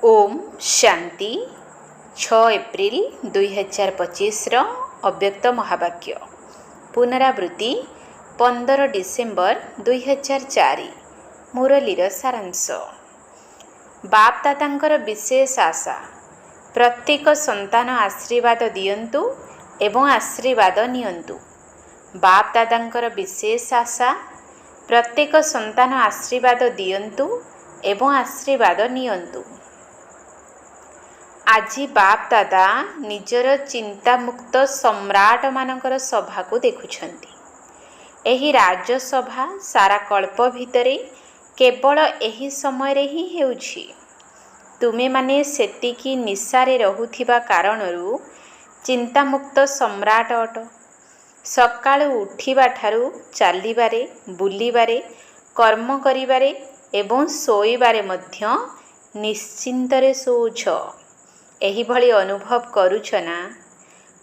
Om Shanti 6 April 2025 अव्यक्त महावाक्य पुनरावृत्ति 15 डिसेम्बर 2004 मुरलीर सारांश। बाप दादांकर विशेष आशा प्रत्येक संतान आशीर्वाद दियंतु एवं आशीर्वाद नियंतु। बाप दादांकर विशेष आशा प्रत्येक संतान आशीर्वाद दियंतु एवं आशीर्वाद नियंतु। आजी बाप दादा निजर चिंतामुक्त सम्राट मानकर सभा को देखुछंती। एही राजसभा सारा कल्प भितरे केवल एही समय रे ही हेउछि। तुमे माने सेतिकी निशारे रहुथिबा कारणरू चिंतामुक्त सम्राट अट। सकाळु उठिबा ठारू चालिबारे बुलिबारे कर्म करिबारे एवं सोइबारे मध्य निश्चिंतरे सोउछ। एही भली अनुभव करुछ ना?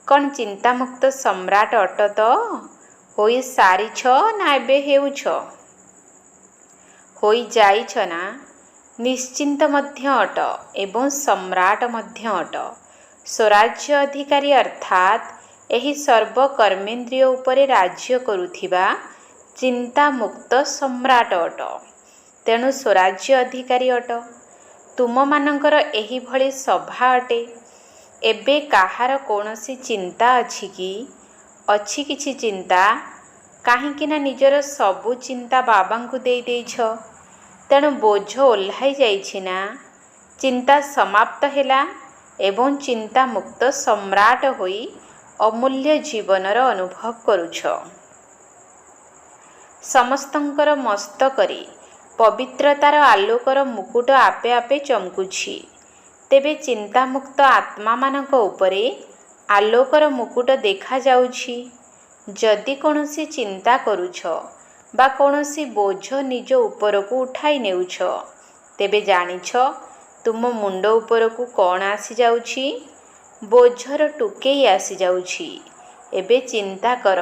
कौन चिंतामुक्त सम्राट अट तो होई सारिछ ना एबे हेउछ? होई जाइछ ना? निश्चिंत मध्य अट एवं सम्राट मध्य अट। स्वराज्य अधिकारी अर्थात एही सर्व कर्मेंद्रिय उपरे राज्य करुथिबा चिंतामुक्त सम्राट अट। तेणु स्वराज्य अधिकारी अट। तुम मानकर एही भली सभा अटे। एबे काहार कोनोसी चिंता अछि कि? अछि किछि चिंता? काहेकि ना निजर सबु चिंता बाबांकु देई देइछ। तेणु बोझ ओल्हाई जाइछि ना? चिंता समाप्त हेला एवं चिंता मुक्त सम्राट होई अमूल्य जीवनर अनुभव करुछ। समस्तंकर मस्तकरे पवित्रतार आलोकर मुकुट आपे आपे चमकुछि। तेबे चिंतामुक्त आत्मा मानक उपरे आलोकर मुकुट देखा जाउछि। जदि कोनोसी चिंता करुछ बा कोनोसी बोझ निज उपरकू उठाई नेउछ, तेबे जानिछ तुम मुंड उपरकू कौन आसी जाउछि? बोझर टुकेई आसी जाउछि। एबे चिंता कर,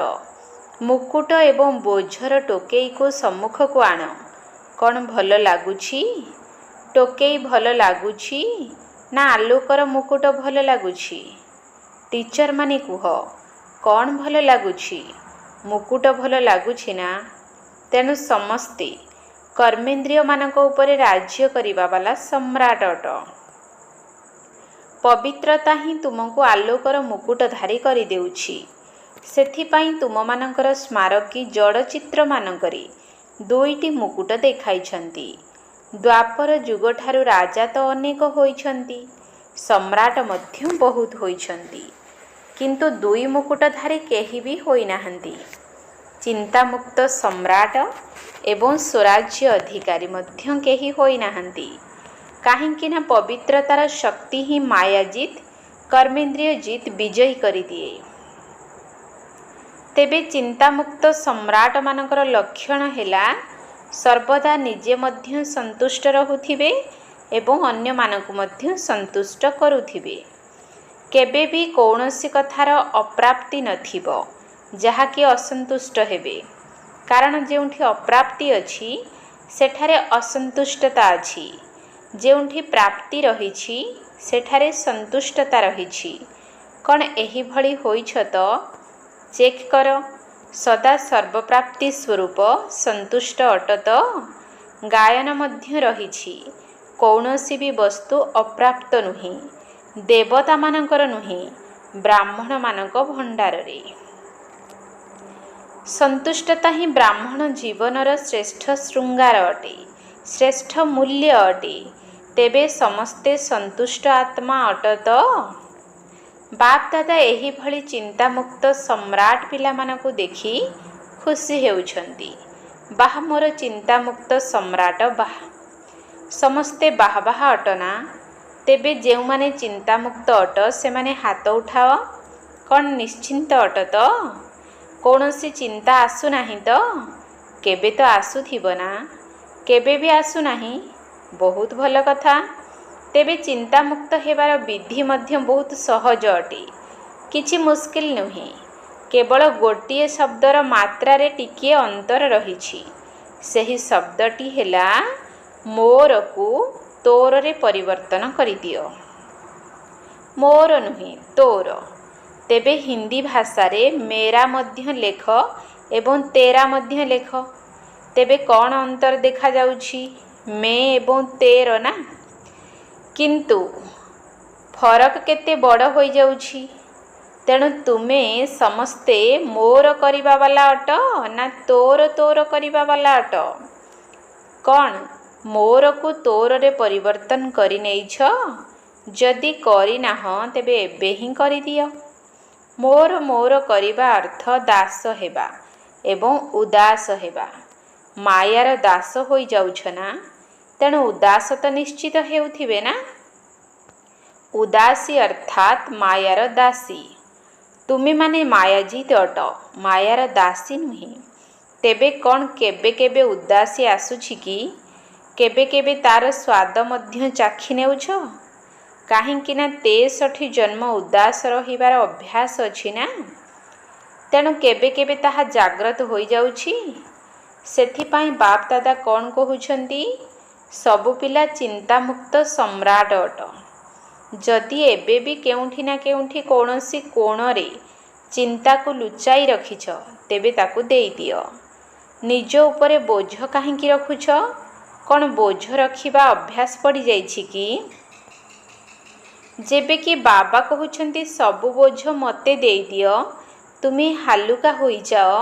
मुकुट एवं बोझर टोकेई को सम्मुख को आण। कौन भल लागुछि? टोकेई भल लागुछि ना आलोकर मुकुट भल लागुछि? टीचर माने कुह, कौन भल लागुछि? मुकुट भल लागुछि ना? तेणु समस्ते कर्मेंद्रिय मानक उपरे राज्य करिबा वाला सम्राट अट। पवित्रता ही तुमको आलोकर मुकुटधारी करि देउछि। सेथिपाई तुम मानकर स्मारकी जड़ चित्र मानकरे दुईटी मुकुट देखाइछंती। द्वापर जुग ठारू राजा तो अनेक होइछंती, सम्राट मध्य बहुत होइछंती, किंतु दुई मुकुटधारी केही भी होई नाहंती। चिंतामुक्त सम्राट एवं स्वराज्य अधिकारी मध्य केही होई नाहंती। काहेकि ना पवित्रतार शक्ति ही माया जीत कर्मेंद्रिय जीत विजयी करि दिए। तेबे चिंतामुक्त सम्राट मानकर लक्षण हेला सर्वदा निजे मध्य संतुष्ट रहुथिबे एवं अन्य मानकु मध्य संतुष्ट करुथिबे। केबे भी कौनसी कथार अप्राप्ति नथिबो जहाकि असंतुष्ट हेबे। कारण जेउठी अप्राप्ति अछि सेठारे असंतुष्टता अछि। जेउठी प्राप्ति रहिछि सेठारे संतुष्टता रहिछि। कौन एही भली होइछ तो चेक कर। सदा सर्वप्राप्ति स्वरूप संतुष्ट अट तो? गायन मध्य रहिछि कौनसी भी वस्तु अप्राप्त नुहि। देवता मानकर नुहि, ब्राह्मण मानक भंडार रे। संतुष्टता ही ब्राह्मण जीवनर श्रेष्ठ श्रृंगार अटे, श्रेष्ठ मूल्य अटे। तेबे समस्ते संतुष्ट आत्मा अट तो? बाप दादा एही भली चिंतामुक्त सम्राट पिला मानकु देखि खुशी हेउछंती। बाह मोर चिंतामुक्त सम्राट बाह। समस्ते बाह बाह अटना? तेबे जेउ माने चिंतामुक्त अट से माने हाथ उठाओ। कौन निश्चिंत अट तो? कौनसी चिंता आसु नाही तो? केबे तो आसुथिबो ना? केबे भी आसु नाही? बहुत भल कथा। तेबे चिंतामुक्त हेबार विधि मध्य बहुत सहज अटे, किछि मुश्किल नुहे। केवल गोटिए शब्दर मात्रा रे टिकिए अंतर रहिछि। सेही शब्दटी हेला मोर को ତୋରରେ ପରିବର୍ତ୍ତନ କରିଦିଅ। ମୋର ନୁହେଁ, ତୋର। ତେବେ ହିନ୍ଦୀ ଭାଷାରେ ମେରା ମଧ୍ୟ ଲେଖ ଏବଂ ତେରା ମଧ୍ୟ ଲେଖ। ତେବେ କ'ଣ ଅନ୍ତର ଦେଖାଯାଉଛି? ମେ ଏବଂ ତେର ନା? କିନ୍ତୁ ଫରକ କେତେ ବଡ଼ ହୋଇଯାଉଛି। ତେଣୁ ତୁମେ ସମସ୍ତେ ମୋର କରିବା ବାଲା ଅଟ ନା ତୋର କରିବା ବାଲା ଅଟ? କ'ଣ ମୋରକୁ ତୋରରେ ପରିବର୍ତ୍ତନ କରି ନେଇଛ? ଯଦି କରିନାହଁ ତେବେ ଏବେ ହିଁ କରିଦିଅ। ମୋର କରିବା ଅର୍ଥ ଦାସ ହେବା ଏବଂ ଉଦାସ ହେବା। ମାୟାର ଦାସ ହୋଇଯାଉଛ ନା? ତେଣୁ ଉଦାସ ତ ନିଶ୍ଚିତ ହେଉଥିବେ ନା? ଉଦାସୀ ଅର୍ଥାତ୍ ମାୟାର ଦାସୀ। ତୁମେମାନେ ମାୟାଜିତ ଅଟ, ମାୟାର ଦାସୀ ନୁହେଁ। ତେବେ କ'ଣ କେବେ କେବେ ଉଦାସୀ ଆସୁଛି କି? କେବେ କେବେ ତା'ର ସ୍ୱାଦ ମଧ୍ୟ ଚାଖି ନେଉଛ? କାହିଁକି ନା 63 ଜନ୍ମ ଉଦାସ ରହିବାର ଅଭ୍ୟାସ ଅଛି ନା? ତେଣୁ କେବେ କେବେ ତାହା ଜାଗ୍ରତ ହୋଇଯାଉଛି। ସେଥିପାଇଁ ବାପ ଦାଦା କ'ଣ କହୁଛନ୍ତି? ସବୁ ପିଲା ଚିନ୍ତାମୁକ୍ତ ସମ୍ରାଟ ଅଟ। ଯଦି ଏବେ ବି କେଉଁଠି ନା କେଉଁଠି କୌଣସି କୋଣରେ ଚିନ୍ତାକୁ ଲୁଚାଇ ରଖିଛ, ତେବେ ତାକୁ ଦେଇଦିଅ। ନିଜ ଉପରେ ବୋଝ କାହିଁକି ରଖୁଛ? କ'ଣ ବୋଝ ରଖିବା ଅଭ୍ୟାସ ପଡ଼ିଯାଇଛି କି? ଯେବେ କି ବାବା କହୁଛନ୍ତି ସବୁ ବୋଝ ମୋତେ ଦେଇଦିଅ, ତୁମେ ହାଲୁକା ହୋଇଯାଅ,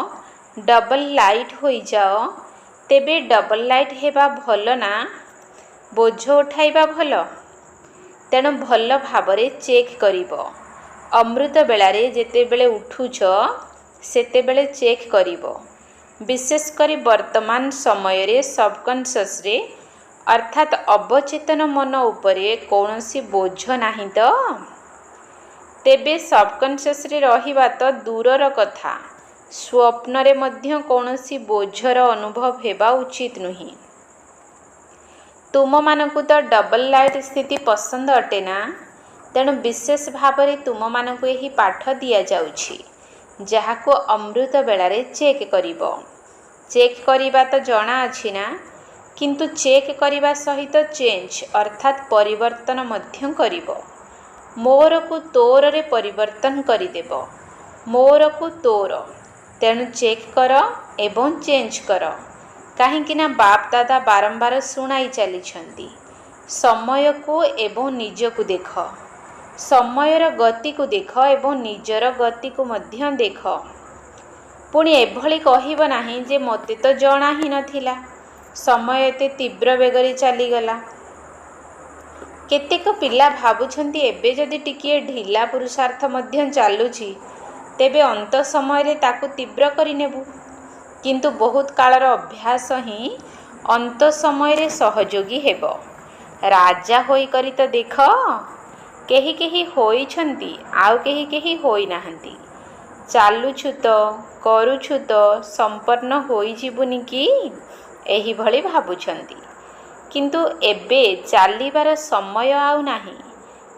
ଡବଲ ଲାଇଟ୍ ହୋଇଯାଅ। ତେବେ ଡବଲ ଲାଇଟ୍ ହେବା ଭଲ ନା ବୋଝ ଉଠାଇବା ଭଲ? ତେଣୁ ଭଲ ଭାବରେ ଚେକ୍ କରିବ। ଅମୃତ ବେଳାରେ ଯେତେବେଳେ ଉଠୁଛ ସେତେବେଳେ ଚେକ୍ କରିବ। ବିଶେଷ କରି ବର୍ତ୍ତମାନ ସମୟରେ ସବକନସିୟସରେ ଅର୍ଥାତ୍ ଅବଚେତନ ମନ ଉପରେ କୌଣସି ବୋଝ ନାହିଁ ତ? ତେବେ ସବକନସିୟସରେ ରହିବା ତ ଦୂରର କଥା, ସ୍ୱପ୍ନରେ ମଧ୍ୟ କୌଣସି ବୋଝର ଅନୁଭବ ହେବା ଉଚିତ ନୁହେଁ। ତୁମମାନଙ୍କୁ ତ ଡବଲ ଲାଇଟ୍ ସ୍ଥିତି ପସନ୍ଦ ଅଟେ ନା? ତେଣୁ ବିଶେଷ ଭାବରେ ତୁମମାନଙ୍କୁ ଏହି ପାଠ ଦିଆଯାଉଛି, ଯାହାକୁ ଅମୃତ ବେଳାରେ ଚେକ୍ କରିବ। ଚେକ୍ କରିବା ତ ଜଣା ଅଛି ନା? କିନ୍ତୁ ଚେକ୍ କରିବା ସହିତ ଚେଞ୍ଜ ଅର୍ଥାତ୍ ପରିବର୍ତ୍ତନ ମଧ୍ୟ କରିବ। ମୋରକୁ ତୋରରେ ପରିବର୍ତ୍ତନ କରିଦେବ। ମୋରକୁ ତୋର। ତେଣୁ ଚେକ୍ କର ଏବଂ ଚେଞ୍ଜ କର। କାହିଁକି ନା ବାପ ଦାଦା ବାରମ୍ବାର ଶୁଣାଇ ଚାଲିଛନ୍ତି, ସମୟକୁ ଏବଂ ନିଜକୁ ଦେଖ। ସମୟର ଗତିକୁ ଦେଖ ଏବଂ ନିଜର ଗତିକୁ ମଧ୍ୟ ଦେଖ। ପୁଣି ଏଭଳି କହିବ ନାହିଁ ଯେ ମୋତେ ତ ଜଣା ହିଁ ନଥିଲା, ସମୟ ଏତେ ତୀବ୍ର ବେଗରେ ଚାଲିଗଲା। କେତେକ ପିଲା ଭାବୁଛନ୍ତି ଏବେ ଯଦି ଟିକିଏ ଢିଲା ପୁରୁଷାର୍ଥ ମଧ୍ୟ ଚାଲୁଛି, ତେବେ ଅନ୍ତ ସମୟରେ ତାକୁ ତୀବ୍ର କରିନେବୁ। କିନ୍ତୁ ବହୁତ କାଳର ଅଭ୍ୟାସ ହିଁ ଅନ୍ତ ସମୟରେ ସହଯୋଗୀ ହେବ। ରାଜା ହୋଇକରି ତ ଦେଖ। କେହି କେହି ହୋଇଛନ୍ତି, ଆଉ କେହି କେହି ହୋଇନାହାନ୍ତି। ଚାଲୁଛୁ ତ, କରୁଛୁ ତ, ସମ୍ପନ୍ନ ହୋଇଯିବୁନି କି? ଏହିଭଳି ଭାବୁଛନ୍ତି। କିନ୍ତୁ ଏବେ ଚାଲିବାର ସମୟ ଆଉ ନାହିଁ,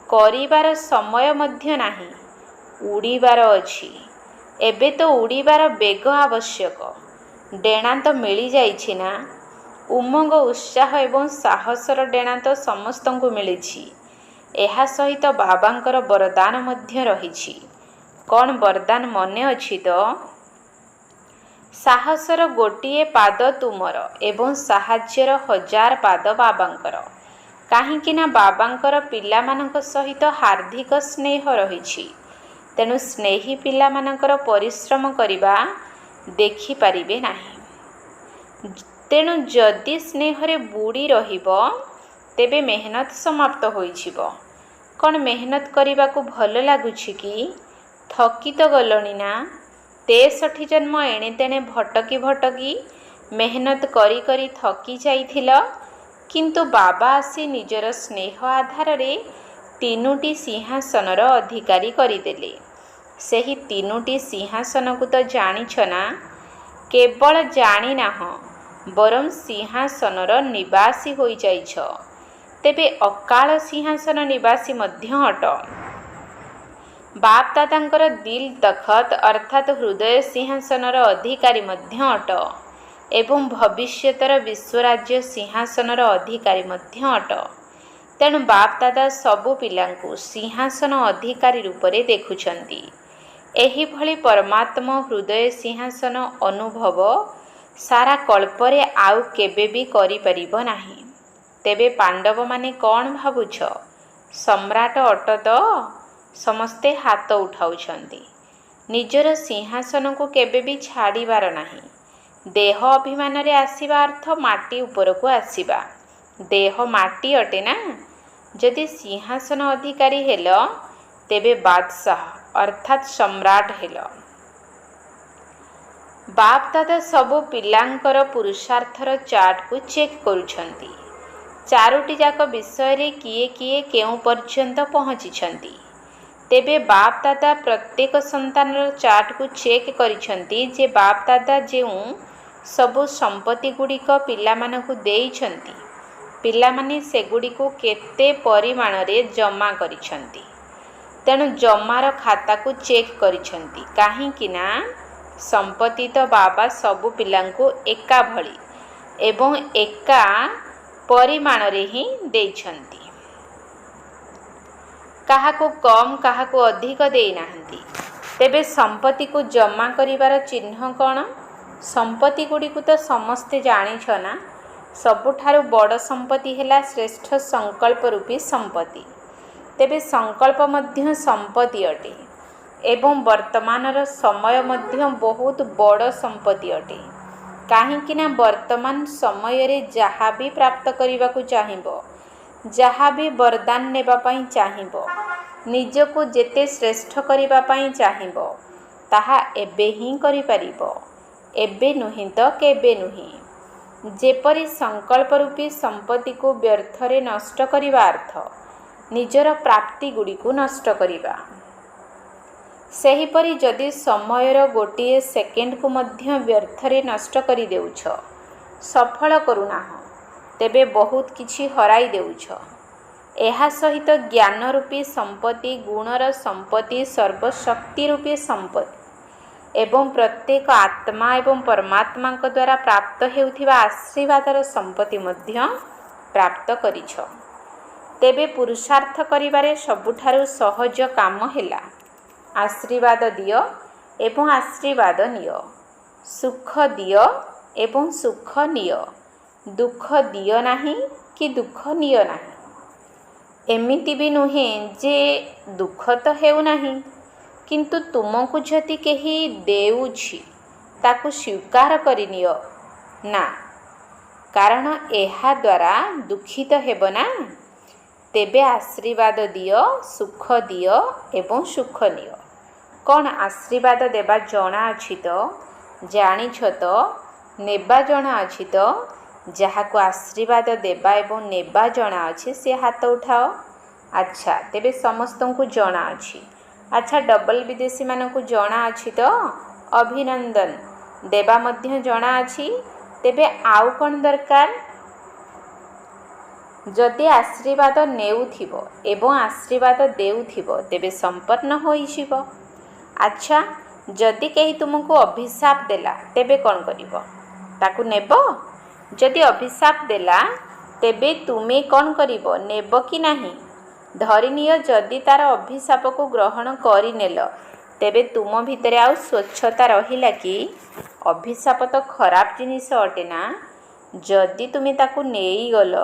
କରିବାର ସମୟ ମଧ୍ୟ ନାହିଁ। ଉଡ଼ିବାର ଅଛି। ଏବେ ତ ଉଡ଼ିବାର ବେଗ ଆବଶ୍ୟକ। ଡେଣା ତ ମିଳିଯାଇଛି ନା? ଉମଙ୍ଗ, ଉତ୍ସାହ ଏବଂ ସାହସର ଡେଣା ତ ସମସ୍ତଙ୍କୁ ମିଳିଛି। ଏହା ସହିତ ବାବାଙ୍କର ବରଦାନ ମଧ୍ୟ ରହିଛି। କ'ଣ ବରଦାନ ମନେ ଅଛି ତ? ସାହସର ଗୋଟିଏ ପାଦ ତୁମର ଏବଂ ସାହାଯ୍ୟର 1000 ପାଦ ବାବାଙ୍କର। କାହିଁକି ନା ବାବାଙ୍କର ପିଲାମାନଙ୍କ ସହିତ ହାର୍ଦ୍ଦିକ ସ୍ନେହ ରହିଛି। ତେଣୁ ସ୍ନେହୀ ପିଲାମାନଙ୍କର ପରିଶ୍ରମ କରିବା ଦେଖିପାରିବେ ନାହିଁ। ତେଣୁ ଯଦି ସ୍ନେହରେ ବୁଡ଼ି ରହିବ, ତେବେ ମେହନତ ସମାପ୍ତ ହୋଇଯିବ। କ'ଣ ମେହନତ କରିବାକୁ ଭଲ ଲାଗୁଛି କି? ଥକି ତ ଗଲଣି ନା? 63 ଜନ୍ମ ଏଣେ ତେଣେ ଭଟକି ଭଟକି ମେହନତ କରି କରି ଥକି ଯାଇଥିଲ। କିନ୍ତୁ ବାବା ଆସି ନିଜର ସ୍ନେହ ଆଧାରରେ 3ଟି ସିଂହାସନର ଅଧିକାରୀ କରିଦେଲେ। ସେହି 3ଟି ସିଂହାସନକୁ ତ ଜାଣିଛ ନା? କେବଳ ଜାଣିନାହଁ, ବରଂ ସିଂହାସନର ନିବାସୀ ହୋଇଯାଇଛ। ତେବେ ଅକାଳ ସିଂହାସନ ନିବାସୀ ମଧ୍ୟ ଅଟ। ବାପ ଦାଦାଙ୍କର ଦିଲ୍ ତଖତ ଅର୍ଥାତ୍ ହୃଦୟ ସିଂହାସନର ଅଧିକାରୀ ମଧ୍ୟ ଅଟ ଏବଂ ଭବିଷ୍ୟତର ବିଶ୍ୱରାଜ୍ୟ ସିଂହାସନର ଅଧିକାରୀ ମଧ୍ୟ ଅଟ। ତେଣୁ ବାପ ଦାଦା ସବୁ ପିଲାଙ୍କୁ ସିଂହାସନ ଅଧିକାରୀ ରୂପରେ ଦେଖୁଛନ୍ତି। ଏହିଭଳି ପରମାତ୍ମ ହୃଦୟ ସିଂହାସନ ଅନୁଭବ ସାରା କଳ୍ପରେ ଆଉ କେବେ ବି କରିପାରିବ ନାହିଁ। ତେବେ ପାଣ୍ଡବମାନେ କ'ଣ ଭାବୁଛ? ସମ୍ରାଟ ଅଟ ତ? ସମସ୍ତେ ହାତ ଉଠାଉଛନ୍ତି। ନିଜର ସିଂହାସନକୁ କେବେ ବି ଛାଡ଼ିବାର ନାହିଁ। ଦେହ ଅଭିମାନରେ ଆସିବା ଅର୍ଥ ମାଟି ଉପରକୁ ଆସିବା। ଦେହ ମାଟି ଅଟେ ନା। ଯଦି ସିଂହାସନ ଅଧିକାରୀ ହେଲ ତେବେ ବାଦଶାହ ଅର୍ଥାତ୍ ସମ୍ରାଟ ହେଲ। ବାପ ଦାଦା ସବୁ ପିଲାଙ୍କର ପୁରୁଷାର୍ଥର ଚାର୍ଟକୁ ଚେକ୍ କରୁଛନ୍ତି। ଚାରୋଟି ଯାକ ବିଷୟରେ କିଏ କିଏ କେଉଁ ପର୍ଯ୍ୟନ୍ତ ପହଞ୍ଚିଛନ୍ତି। ତେବେ ବାପ ଦାଦା ପ୍ରତ୍ୟେକ ସନ୍ତାନର ଚାର୍ଟକୁ ଚେକ୍ କରିଛନ୍ତି ଯେ ବାପ ଦାଦା ଯେଉଁ ସବୁ ସମ୍ପତ୍ତି ଗୁଡ଼ିକ ପିଲାମାନଙ୍କୁ ଦେଇଛନ୍ତି, ପିଲାମାନେ ସେଗୁଡ଼ିକୁ କେତେ ପରିମାଣରେ ଜମା କରିଛନ୍ତି। ତେଣୁ ଜମାର ଖାତାକୁ ଚେକ୍ କରିଛନ୍ତି। କାହିଁକି ନା ସମ୍ପତ୍ତି ତ ବାବା ସବୁ ପିଲାଙ୍କୁ ଏକା ଭଳି ଏବଂ ଏକା ପରିମାଣରେ ହିଁ ଦେଇଛନ୍ତି। କାହାକୁ କମ୍ କାହାକୁ ଅଧିକ ଦେଇନାହାନ୍ତି। ତେବେ ସମ୍ପତ୍ତିକୁ ଜମା କରିବାର ଚିହ୍ନ କ'ଣ? ସମ୍ପତ୍ତି ଗୁଡ଼ିକୁ ତ ସମସ୍ତେ ଜାଣିଛ ନା। ସବୁଠାରୁ ବଡ଼ ସମ୍ପତ୍ତି ହେଲା ଶ୍ରେଷ୍ଠ ସଂକଳ୍ପ ରୂପୀ ସମ୍ପତ୍ତି। ତେବେ ସଂକଳ୍ପ ମଧ୍ୟ ସମ୍ପତ୍ତି ଅଟେ ଏବଂ ବର୍ତ୍ତମାନର ସମୟ ମଧ୍ୟ ବହୁତ ବଡ଼ ସମ୍ପତ୍ତି ଅଟେ। କାହିଁକି ନା ବର୍ତ୍ତମାନ ସମୟରେ ଯାହା ବି ପ୍ରାପ୍ତ କରିବାକୁ ଚାହିଁବ, ଯାହା ବି ବରଦାନ ନେବା ପାଇଁ ଚାହିଁବ, ନିଜକୁ ଯେତେ ଶ୍ରେଷ୍ଠ କରିବା ପାଇଁ ଚାହିଁବ, ତାହା ଏବେ ହିଁ କରିପାରିବ। ଏବେ ନୁହେଁ ତ କେବେ ନୁହେଁ। ଯେପରି ସଂକଳ୍ପ ରୂପୀ ସମ୍ପତ୍ତିକୁ ବ୍ୟର୍ଥରେ ନଷ୍ଟ କରିବା ଅର୍ଥ ନିଜର ପ୍ରାପ୍ତିଗୁଡ଼ିକୁ ନଷ୍ଟ କରିବା। ସେହିପରି ଯଦି ସମୟର ଗୋଟିଏ ସେକେଣ୍ଡକୁ ମଧ୍ୟ ବ୍ୟର୍ଥରେ ନଷ୍ଟ କରିଦେଉଛ, ସଫଳ କରୁନାହଁ, ତେବେ ବହୁତ କିଛି ହରାଇ ଦେଉଛ। ଏହା ସହିତ ଜ୍ଞାନ ରୂପୀ ସମ୍ପତ୍ତି, ଗୁଣର ସମ୍ପତ୍ତି, ସର୍ବଶକ୍ତି ରୂପୀ ସମ୍ପତ୍ତି ଏବଂ ପ୍ରତ୍ୟେକ ଆତ୍ମା ଏବଂ ପରମାତ୍ମାଙ୍କ ଦ୍ୱାରା ପ୍ରାପ୍ତ ହେଉଥିବା ଆଶୀର୍ବାଦର ସମ୍ପତ୍ତି ମଧ୍ୟ ପ୍ରାପ୍ତ କରିଛ। ତେବେ ପୁରୁଷାର୍ଥ କରିବାରେ ସବୁଠାରୁ ସହଜ କାମ ହେଲା ଆଶୀର୍ବାଦ ଦିଅ ଏବଂ ଆଶୀର୍ବାଦ ନିଅ। ସୁଖ ଦିଅ ଏବଂ ସୁଖ ନିଅ। ଦୁଃଖ ଦିଅ ନାହିଁ କି ଦୁଃଖ ନିଅ ନାହିଁ। ଏମିତି ବି ନୁହେଁ ଯେ ଦୁଃଖ ତ ହେଉନାହିଁ, କିନ୍ତୁ ତୁମକୁ ଯଦି କେହି ଦେଉଛି ତାକୁ ସ୍ୱୀକାର କରିନିଅ ନା, କାରଣ ଏହା ଦ୍ୱାରା ଦୁଃଖିତ ହେବ ନା। ତେବେ ଆଶୀର୍ବାଦ ଦିଅ, ସୁଖ ଦିଅ ଏବଂ ସୁଖ ନିଅ। କ'ଣ ଆଶୀର୍ବାଦ ଦେବା ଜଣା ଅଛି ତ? ଜାଣିଛ ତ? ନେବା ଜଣା ଅଛି ତ? ଯାହାକୁ ଆଶୀର୍ବାଦ ଦେବା ଏବଂ ନେବା ଜଣା ଅଛି ସେ ହାତ ଉଠାଅ। ଆଚ୍ଛା, ତେବେ ସମସ୍ତଙ୍କୁ ଜଣା ଅଛି। ଆଚ୍ଛା, ଡବଲ ବିଦେଶୀମାନଙ୍କୁ ଜଣା ଅଛି ତ? ଅଭିନନ୍ଦନ। ଦେବା ମଧ୍ୟ ଜଣା ଅଛି। ତେବେ ଆଉ କ'ଣ ଦରକାର? ଯଦି ଆଶୀର୍ବାଦ ନେଉଥିବ ଏବଂ ଆଶୀର୍ବାଦ ଦେଉଥିବ ତେବେ ସମ୍ପନ୍ନ ହୋଇଯିବ। ଆଚ୍ଛା, ଯଦି କେହି ତୁମକୁ ଅଭିଶାପ ଦେଲା ତେବେ କ'ଣ କରିବ? ତାକୁ ନେବ? ଯଦି ଅଭିଶାପ ଦେଲା ତେବେ ତୁମେ କ'ଣ କରିବ? ନେବ କି ନାହିଁ? ଧରିନିଅ ଯଦି ତାର ଅଭିଶାପକୁ ଗ୍ରହଣ କରିନେଲ, ତେବେ ତୁମ ଭିତରେ ଆଉ ସ୍ୱଚ୍ଛତା ରହିଲା କି? ଅଭିଶାପ ତ ଖରାପ ଜିନିଷ ଅଟେ ନା। ଯଦି ତୁମେ ତାକୁ ନେଇଗଲ,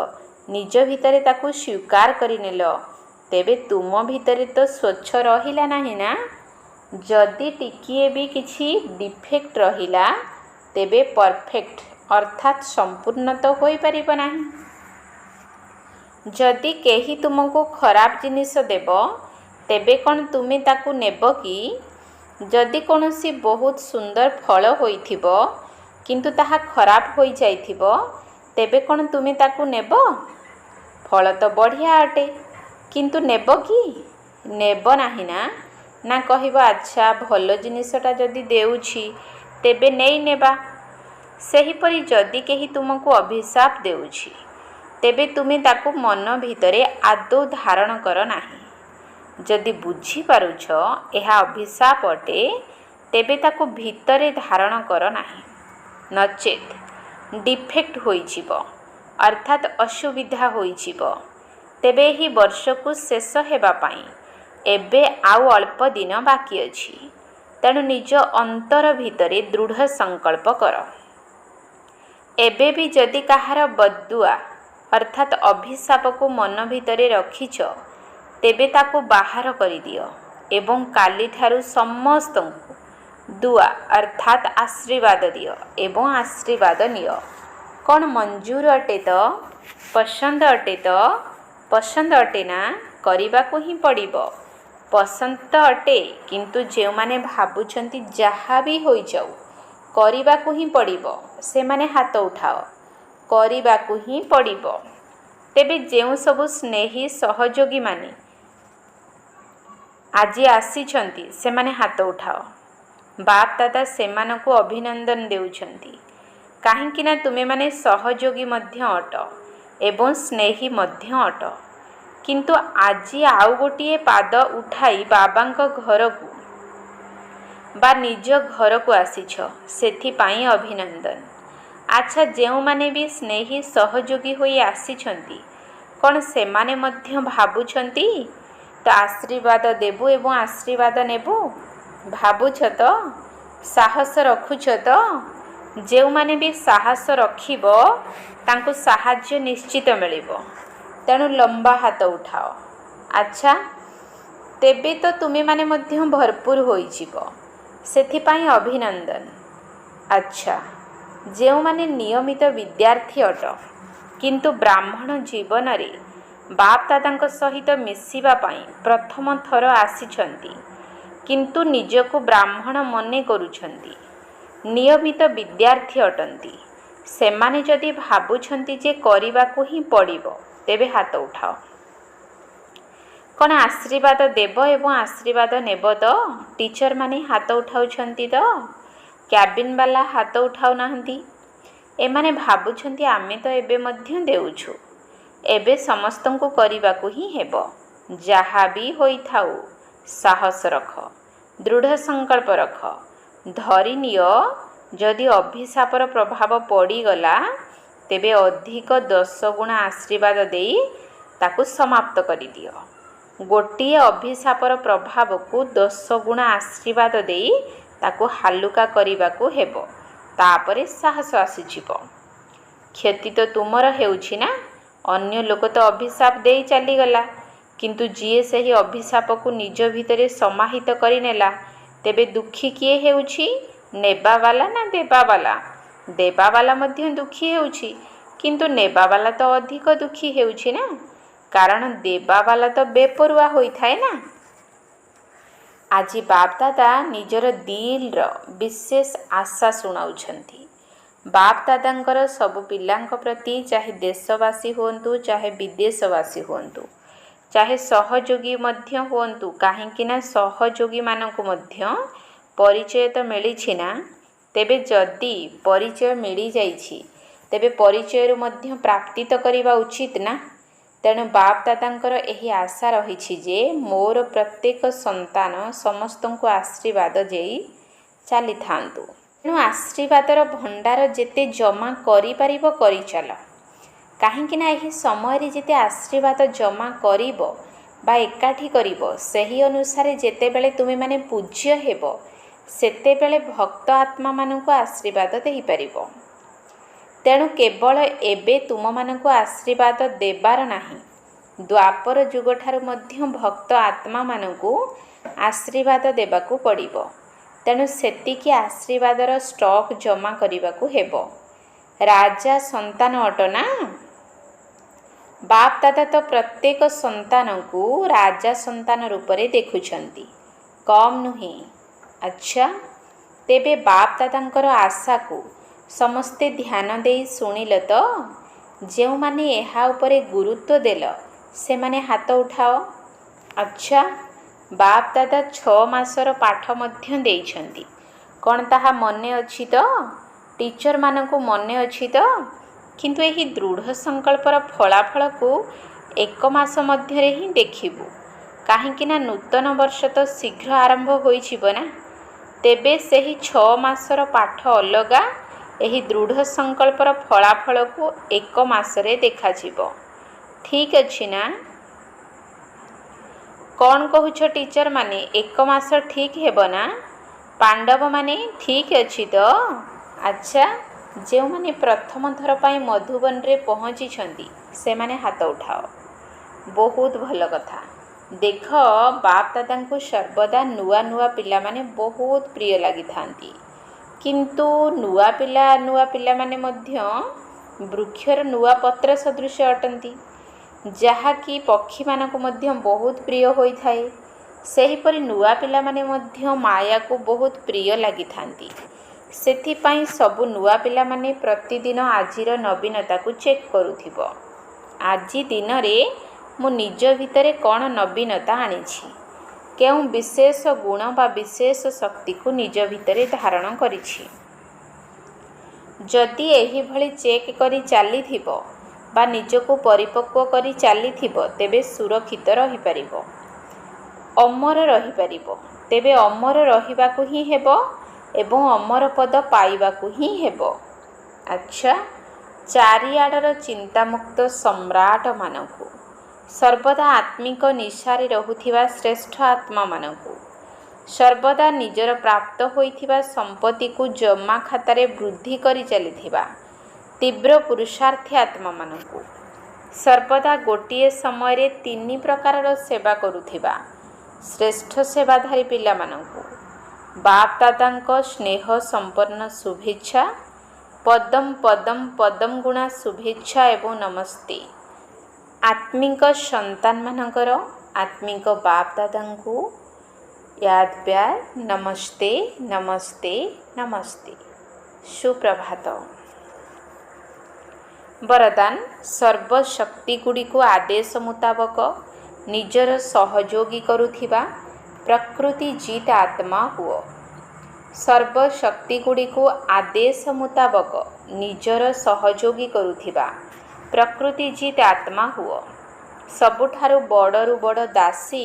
ନିଜ ଭିତରେ ତାକୁ ସ୍ୱୀକାର କରିନେଲ, ତେବେ ତୁମ ଭିତରେ ତ ସ୍ୱଚ୍ଛ ରହିଲା ନାହିଁ ନା। ଯଦି ଟିକିଏ ବି କିଛି ଡିଫେକ୍ଟ ରହିଲା, ତେବେ ପରଫେକ୍ଟ ଅର୍ଥାତ୍ ସମ୍ପୂର୍ଣ୍ଣ ତ ହୋଇପାରିବ ନାହିଁ। ଯଦି କେହି ତୁମକୁ ଖରାପ ଜିନିଷ ଦେବ, ତେବେ କ'ଣ ତୁମେ ତାକୁ ନେବ କି? ଯଦି କୌଣସି ବହୁତ ସୁନ୍ଦର ଫଳ ହୋଇଥିବ କିନ୍ତୁ ତାହା ଖରାପ ହୋଇଯାଇଥିବ, ତେବେ କ'ଣ ତୁମେ ତାକୁ ନେବ? ଫଳ ତ ବଢ଼ିଆ ଅଟେ, କିନ୍ତୁ ନେବ କି? ନେବ ନାହିଁ ନା। ନା କହିବ ଆଚ୍ଛା ଭଲ ଜିନିଷଟା ଯଦି ଦେଉଛି ତେବେ ନେବା। ସେହିପରି ଯଦି କେହି ତୁମକୁ ଅଭିଶାପ ଦେଉଛି, ତେବେ ତୁମେ ତାକୁ ମନ ଭିତରେ ଆଦୌ ଧାରଣ କର ନାହିଁ। ଯଦି ବୁଝିପାରୁଛ ଏହା ଅଭିଶାପ ଅଟେ, ତେବେ ତାକୁ ଭିତରେ ଧାରଣ କର ନାହିଁ। ନଚେତ୍ ଡିଫେକ୍ଟ ହୋଇଯିବ ଅର୍ଥାତ୍ ଅସୁବିଧା ହୋଇଯିବ। ତେବେ ଏହି ବର୍ଷକୁ ଶେଷ ହେବା ପାଇଁ ଏବେ ଆଉ ଅଳ୍ପ ଦିନ ବାକି ଅଛି। ତେଣୁ ନିଜ ଅନ୍ତର ଭିତରେ ଦୃଢ଼ ସଂକଳ୍ପ କର। ଏବେ ବି ଯଦି କାହାର ବଦ୍ଦୁଆ ଅର୍ଥାତ୍ ଅଭିଶାପକୁ ମନ ଭିତରେ ରଖିଛ, ତେବେ ତାକୁ ବାହାର କରିଦିଅ ଏବଂ କାଲିଠାରୁ ସମସ୍ତଙ୍କୁ ଦୁଆ ଅର୍ଥାତ୍ ଆଶୀର୍ବାଦ ଦିଅ ଏବଂ ଆଶୀର୍ବାଦ ନିଅ। କ'ଣ ମଞ୍ଜୁର ଅଟେ ତ? ପସନ୍ଦ ଅଟେ ତ? ପସନ୍ଦ ଅଟେ ନା? କରିବାକୁ ହିଁ ପଡ଼ିବ। ପସନ୍ଦ ତ ଅଟେ, କିନ୍ତୁ ଯେଉଁମାନେ ଭାବୁଛନ୍ତି ଯାହା ବି ହୋଇଯାଉ କରିବାକୁ ହିଁ ପଡ଼ିବ, ସେମାନେ ହାତ ଉଠାଅ। କରିବାକୁ ହିଁ ପଡ଼ିବ। ତେବେ ଯେଉଁ ସବୁ ସ୍ନେହୀ ସହଯୋଗୀମାନେ ଆଜି ଆସିଛନ୍ତି, ସେମାନେ ହାତ ଉଠାଅ। ବାପ ଦାଦା ସେମାନଙ୍କୁ ଅଭିନନ୍ଦନ ଦେଉଛନ୍ତି, କାହିଁକି ନା ତୁମେମାନେ ସହଯୋଗୀ ମଧ୍ୟ ଅଟ ଏବଂ ସ୍ନେହୀ ମଧ୍ୟ ଅଟ। କିନ୍ତୁ ଆଜି ଆଉ ଗୋଟିଏ ପାଦ ଉଠାଇ ବାବାଙ୍କ ଘରକୁ ବା ନିଜ ଘରକୁ ଆସିଛ, ସେଥିପାଇଁ ଅଭିନନ୍ଦନ। ଆଚ୍ଛା, ଯେଉଁମାନେ ବି ସ୍ନେହୀ ସହଯୋଗୀ ହୋଇ ଆସିଛନ୍ତି, କ'ଣ ସେମାନେ ମଧ୍ୟ ଭାବୁଛନ୍ତି ତ ଆଶୀର୍ବାଦ ଦେବୁ ଏବଂ ଆଶୀର୍ବାଦ ନେବୁ? ଭାବୁଛ ତ? ସାହସ ରଖୁଛ ତ? ଯେଉଁମାନେ ବି ସାହସ ରଖିବ, ତାଙ୍କୁ ସାହାଯ୍ୟ ନିଶ୍ଚିତ ମିଳିବ। ତେଣୁ ଲମ୍ବା ହାତ ଉଠାଅ। ଆଚ୍ଛା, ତେବେ ତ ତୁମେମାନେ ମଧ୍ୟ ଭରପୁର ହୋଇଯିବ, ସେଥିପାଇଁ ଅଭିନନ୍ଦନ। ଆଚ୍ଛା, ଯେଉଁମାନେ ନିୟମିତ ବିଦ୍ୟାର୍ଥୀ ଅଟ, କିନ୍ତୁ ବ୍ରାହ୍ମଣ ଜୀବନରେ ବାପ ଦାଦାଙ୍କ ସହିତ ମିଶିବା ପାଇଁ ପ୍ରଥମ ଥର ଆସିଛନ୍ତି, କିନ୍ତୁ ନିଜକୁ ବ୍ରାହ୍ମଣ ମନେ କରୁଛନ୍ତି, ନିୟମିତ ବିଦ୍ୟାର୍ଥୀ ଅଟନ୍ତି, ସେମାନେ ଯଦି ଭାବୁଛନ୍ତି ଯେ କରିବାକୁ ହିଁ ପଡ଼ିବ, ତେବେ ହାତ ଉଠାଅ। କ'ଣ ଆଶୀର୍ବାଦ ଦେବ ଏବଂ ଆଶୀର୍ବାଦ ନେବ ତ? ଟିଚରମାନେ ହାତ ଉଠାଉଛନ୍ତି ତ? କ୍ୟାବିନ୍ ବାଲା ହାତ ଉଠାଉନାହାନ୍ତି? ଏମାନେ ଭାବୁଛନ୍ତି ଆମେ ତ ଏବେ ମଧ୍ୟ ଦେଉଛୁ, ଏବେ ସମସ୍ତଙ୍କୁ କରିବାକୁ ହିଁ ହେବ। ଯାହା ବି ହୋଇଥାଉ, ସାହସ ରଖ, ଦୃଢ଼ ସଂକଳ୍ପ ରଖ, ଧରିନିଅ ଯଦି ଅଭିଶାପର ପ୍ରଭାବ ପଡ଼ିଗଲା, ତେବେ ଅଧିକ 10 ଗୁଣା ଆଶୀର୍ବାଦ ଦେଇ ତାକୁ ସମାପ୍ତ କରିଦିଅ। ଗୋଟିଏ ଅଭିଶାପର ପ୍ରଭାବକୁ 10 ଗୁଣା ଆଶୀର୍ବାଦ ଦେଇ ତାକୁ ହାଲୁକା କରିବାକୁ ହେବ। ତାପରେ ସାହସ ଆସିଯିବ। କ୍ଷତି ତ ତୁମର ହେଉଛି ନା? ଅନ୍ୟ ଲୋକ ତ ଅଭିଶାପ ଦେଇ ଚାଲିଗଲା, କିନ୍ତୁ ଯିଏ ସେହି ଅଭିଶାପକୁ ନିଜ ଭିତରେ ସମାହିତ କରିନେଲା, ତେବେ ଦୁଃଖୀ କିଏ ହେଉଛି? ନେବାବାଲା ନା ଦେବାବାଲା? ଦେବାବାଲା ମଧ୍ୟ ଦୁଃଖୀ ହେଉଛି, କିନ୍ତୁ ନେବାବାଲା ତ ଅଧିକ ଦୁଃଖୀ ହେଉଛି ନା, କାରଣ ଦେବାବାଲା ତ ବେପରୁଆ ହୋଇଥାଏ ନା। ଆଜି ବାପ ଦାଦା ନିଜର ଦିଲର ବିଶେଷ ଆଶା ଶୁଣାଉଛନ୍ତି। ବାପ ଦାଦାଙ୍କର ସବୁ ପିଲାଙ୍କ ପ୍ରତି, ଚାହେ ଦେଶବାସୀ ହୁଅନ୍ତୁ, ଚାହେ ବିଦେଶବାସୀ ହୁଅନ୍ତୁ, ଚାହେ ସହଯୋଗୀ ମଧ୍ୟ ହୁଅନ୍ତୁ, କାହିଁକି ନା ସହଯୋଗୀମାନଙ୍କୁ ମଧ୍ୟ ପରିଚୟ ତ ମିଳିଛି ନା। ତେବେ ଯଦି ପରିଚୟ ମିଳିଯାଇଛି, ତେବେ ପରିଚୟରୁ ମଧ୍ୟ ପ୍ରାପ୍ତି ତ କରିବା ଉଚିତ ନା। ତେଣୁ ବାପ ଦାଦାଙ୍କର ଏହି ଆଶା ରହିଛି ଯେ ମୋର ପ୍ରତ୍ୟେକ ସନ୍ତାନ ସମସ୍ତଙ୍କୁ ଆଶୀର୍ବାଦ ଦେଇ ଚାଲିଥାନ୍ତୁ। ତେଣୁ ଆଶୀର୍ବାଦର ଭଣ୍ଡାର ଯେତେ ଜମା କରିପାରିବ କରିଚାଲ, କାହିଁକି ନା ଏହି ସମୟରେ ଯେତେ ଆଶୀର୍ବାଦ ଜମା କରିବ ବା ଏକାଠି କରିବ, ସେହି ଅନୁସାରେ ଯେତେବେଳେ ତୁମେମାନେ ପୂଜ୍ୟ ହେବ, ସେତେବେଳେ ଭକ୍ତ ଆତ୍ମାମାନଙ୍କୁ ଆଶୀର୍ବାଦ ଦେଇପାରିବ। ତେଣୁ କେବଳ ଏବେ ତୁମମାନଙ୍କୁ ଆଶୀର୍ବାଦ ଦେବାର ନାହିଁ, ଦ୍ୱାପର ଯୁଗଠାରୁ ମଧ୍ୟ ଭକ୍ତ ଆତ୍ମାମାନଙ୍କୁ ଆଶୀର୍ବାଦ ଦେବାକୁ ପଡ଼ିବ। ତେଣୁ ସେତିକି ଆଶୀର୍ବାଦର ଷ୍ଟକ୍ ଜମା କରିବାକୁ ହେବ। ରାଜା ସନ୍ତାନ ଅଟ ନା? ବାପ ଦାଦା ତ ପ୍ରତ୍ୟେକ ସନ୍ତାନଙ୍କୁ ରାଜା ସନ୍ତାନ ରୂପରେ ଦେଖୁଛନ୍ତି, କମ୍ ନୁହେଁ। ଆଚ୍ଛା, ତେବେ ବାପ ଦାଦାଙ୍କର ଆଶାକୁ ସମସ୍ତେ ଧ୍ୟାନ ଦେଇ ଶୁଣିଲ ତ? ଯେଉଁମାନେ ଏହା ଉପରେ ଗୁରୁତ୍ୱ ଦେଲ, ସେମାନେ ହାତ ଉଠାଅ। ଆଚ୍ଛା, ବାପ ଦାଦା 6 ମାସର ପାଠ ମଧ୍ୟ ଦେଇଛନ୍ତି, କ'ଣ ତାହା ମନେ ଅଛି ତ? ଟିଚରମାନଙ୍କୁ ମନେ ଅଛି ତ? କିନ୍ତୁ ଏହି ଦୃଢ଼ ସଂକଳ୍ପର ଫଳାଫଳକୁ 1 ମାସ ମଧ୍ୟରେ ହିଁ ଦେଖିବୁ, କାହିଁକି ନା ନୂତନ ବର୍ଷ ତ ଶୀଘ୍ର ଆରମ୍ଭ ହୋଇଯିବ ନା। ତେବେ ସେହି 6 ମାସର ପାଠ ଅଲଗା, ଏହି ଦୃଢ଼ ସଂକଳ୍ପର ଫଳାଫଳକୁ 1 ମାସରେ ଦେଖାଯିବ। ଠିକ୍ ଅଛି ନା? କ'ଣ କହୁଛ ଟିଚର ମାନେ? 1 ମାସ ଠିକ୍ ହେବ ନା? ପାଣ୍ଡବ ମାନେ ଠିକ୍ ଅଛି ତ? ଆଚ୍ଛା, ଯେଉଁମାନେ ପ୍ରଥମ ଥର ପାଇଁ ମଧୁବନରେ ପହଞ୍ଚିଛନ୍ତି ସେମାନେ ହାତ ଉଠାଅ। ବହୁତ ଭଲ କଥା। ଦେଖ, ବାପ ଦାଦାଙ୍କୁ ସର୍ବଦା ନୂଆ ନୂଆ ପିଲାମାନେ ବହୁତ ପ୍ରିୟ ଲାଗିଥାନ୍ତି। କିନ୍ତୁ ନୂଆ ପିଲାମାନେ ମଧ୍ୟ ବୃକ୍ଷର ନୂଆ ପତ୍ର ସଦୃଶ ଅଟନ୍ତି, ଯାହାକି ପକ୍ଷୀମାନଙ୍କୁ ମଧ୍ୟ ବହୁତ ପ୍ରିୟ ହୋଇଥାଏ। ସେହିପରି ନୂଆ ପିଲାମାନେ ମଧ୍ୟ ମାୟାକୁ ବହୁତ ପ୍ରିୟ ଲାଗିଥାନ୍ତି। ସେଥିପାଇଁ ସବୁ ନୂଆ ପିଲାମାନେ ପ୍ରତିଦିନ ଆଜିର ନବୀନତାକୁ ଚେକ୍ କରୁଥିବ। ଆଜି ଦିନରେ ମୁଁ ନିଜ ଭିତରେ କ'ଣ ନବୀନତା ଆଣିଛି, କେଉଁ ବିଶେଷ ଗୁଣ ବା ବିଶେଷ ଶକ୍ତିକୁ ନିଜ ଭିତରେ ଧାରଣ କରିଛି। ଯଦି ଏହିଭଳି ଚେକ୍ କରି ଚାଲିଥିବ ବା ନିଜକୁ ପରିପକ୍ୱ କରି ଚାଲିଥିବ, ତେବେ ସୁରକ୍ଷିତ ରହିପାରିବ, ଅମର ରହିପାରିବ। ତେବେ ଅମର ରହିବାକୁ ହିଁ ହେବ ଏବଂ ଅମର ପଦ ପାଇବାକୁ ହିଁ ହେବ। ଆଚ୍ଛା, ଚାରିଆଡ଼ର ଚିନ୍ତାମୁକ୍ତ ସମ୍ରାଟମାନଙ୍କୁ, ସର୍ବଦା ଆତ୍ମିକ ନିଶାରେ ରହୁଥିବା ଶ୍ରେଷ୍ଠ ଆତ୍ମାମାନଙ୍କୁ, ସର୍ବଦା ନିଜର ପ୍ରାପ୍ତ ହୋଇଥିବା ସମ୍ପତ୍ତିକୁ ଜମା ଖାତାରେ ବୃଦ୍ଧି କରି ଚାଲିଥିବା ତୀବ୍ର ପୁରୁଷାର୍ଥୀ ଆତ୍ମାମାନଙ୍କୁ, ସର୍ବଦା ଗୋଟିଏ ସମୟରେ 3 ପ୍ରକାରର ସେବା କରୁଥିବା ଶ୍ରେଷ୍ଠ ସେବାଧାରୀ ପିଲାମାନଙ୍କୁ ବାପ ଦାଦାଙ୍କ ସ୍ନେହ ସମ୍ପନ୍ନ ଶୁଭେଚ୍ଛା, ପଦମ୍ ପଦମ୍ ପଦମ୍ ଗୁଣା ଶୁଭେଚ୍ଛା ଏବଂ ନମସ୍ତେ। ଆତ୍ମିକ ସନ୍ତାନମାନଙ୍କର ଆତ୍ମିକ ବାପ ଦାଦାଙ୍କୁ ୟାଦ ପ୍ୟାର ନମସ୍ତେ ନମସ୍ତେ ନମସ୍ତେ। ସୁପ୍ରଭାତ। ବରଦାନ, ସର୍ବଶକ୍ତିଗୁଡ଼ିକୁ ଆଦେଶ ମୁତାବକ ନିଜର ସହଯୋଗୀ କରୁଥିବା ପ୍ରକୃତି ଜିତ୍ ଆତ୍ମା ହୁଅ। ସର୍ବଶକ୍ତିଗୁଡ଼ିକୁ ଆଦେଶ ମୁତାବକ ନିଜର ସହଯୋଗୀ କରୁଥିବା ପ୍ରକୃତି ଜିତ୍ ଆତ୍ମା ହୁଅ। ସବୁଠାରୁ ବଡ଼ରୁ ବଡ଼ ଦାସୀ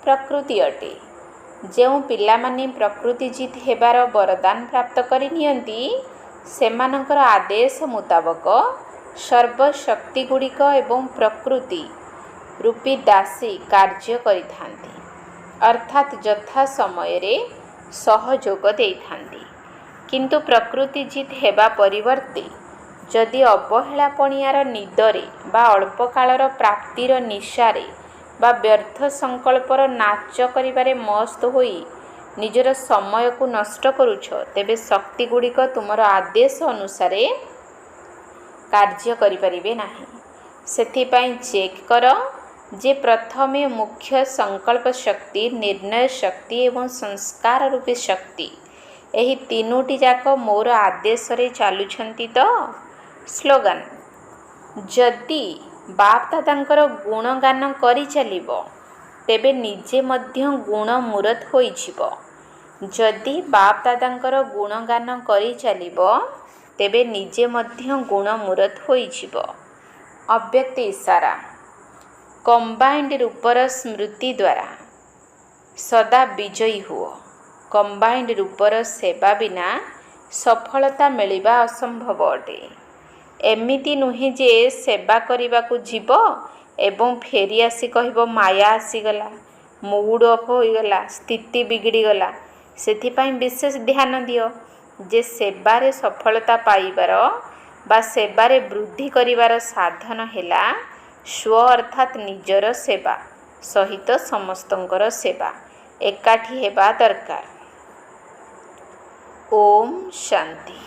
ପ୍ରକୃତି ଅଟେ। ଯେଉଁ ପିଲାମାନେ ପ୍ରକୃତି ଜିତ୍ ହେବାର ବରଦାନ ପ୍ରାପ୍ତ କରିନିଅନ୍ତି, ସେମାନଙ୍କର ଆଦେଶ ମୁତାବକ ସର୍ବଶକ୍ତିଗୁଡ଼ିକ ଏବଂ ପ୍ରକୃତି ରୂପୀ ଦାସୀ କାର୍ଯ୍ୟ କରିଥାନ୍ତି, ଅର୍ଥାତ୍ ଯଥା ସମୟରେ ସହଯୋଗ ଦେଇଥାନ୍ତି। କିନ୍ତୁ ପ୍ରକୃତି ଜିତ୍ ହେବା ପରିବର୍ତ୍ତେ ଯଦି ଅବହେଳାପଣିଆର ନିଦରେ ବା ଅଳ୍ପକାଳର ପ୍ରାପ୍ତିର ନିଶାରେ ବା ବ୍ୟର୍ଥ ସଂକଳ୍ପର ନାଚ କରିବାରେ ମସ୍ତ ହୋଇ ନିଜର ସମୟକୁ ନଷ୍ଟ କରୁଛ, ତେବେ ଶକ୍ତିଗୁଡ଼ିକ ତୁମର ଆଦେଶ ଅନୁସାରେ କାର୍ଯ୍ୟ କରିପାରିବେ ନାହିଁ। ସେଥିପାଇଁ ଚେକ୍ କର ଯେ ପ୍ରଥମେ ମୁଖ୍ୟ ସଂକଳ୍ପ ଶକ୍ତି, ନିର୍ଣ୍ଣୟ ଶକ୍ତି ଏବଂ ସଂସ୍କାର ରୂପୀ ଶକ୍ତି, ଏହି 3ଟି ଯାକ ମୋର ଆଦେଶରେ ଚାଲୁଛନ୍ତି ତ? ସ୍ଲୋଗାନ, ଯଦି ବାପ ଦାଦାଙ୍କର ଗୁଣଗାନ କରିଚାଲିବ, ତେବେ ନିଜେ ମଧ୍ୟ ଗୁଣ ମୂରତ ହୋଇଯିବ। ଯଦି ବାପ ଦାଦାଙ୍କର ଗୁଣଗାନ କରିଚାଲିବ, ତେବେ ନିଜେ ମଧ୍ୟ ଗୁଣ ମୂରତ ହୋଇଯିବ। ଅବ୍ୟକ୍ତ ଇସାରା, କମ୍ବାଇଣ୍ଡ ରୂପର ସ୍ମୃତି ଦ୍ୱାରା ସଦା ବିଜୟୀ ହୁଅ। କମ୍ବାଇଣ୍ଡ ରୂପର ସେବା ବିନା ସଫଳତା ମିଳିବା ଅସମ୍ଭବ ଅଟେ। ଏମିତି ନୁହେଁ ଯେ ସେବା କରିବାକୁ ଯିବ ଏବଂ ଫେରି ଆସି କହିବ ମାୟା ଆସିଗଲା, ମୁଡ୍ ଅଫ୍ ହୋଇଗଲା, ସ୍ଥିତି ବିଗିଡ଼ିଗଲା। ସେଥିପାଇଁ ବିଶେଷ ଧ୍ୟାନ ଦିଅ ଯେ ସେବାରେ ସଫଳତା ପାଇବାର ବା ସେବାରେ ବୃଦ୍ଧି କରିବାର ସାଧନ ହେଲା ସ୍ୱ ଅର୍ଥାତ୍ ନିଜର ସେବା ସହିତ ସମସ୍ତଙ୍କର ସେବା ଏକାଠି ହେବା ଦରକାର। ଓମ୍ ଶାନ୍ତି।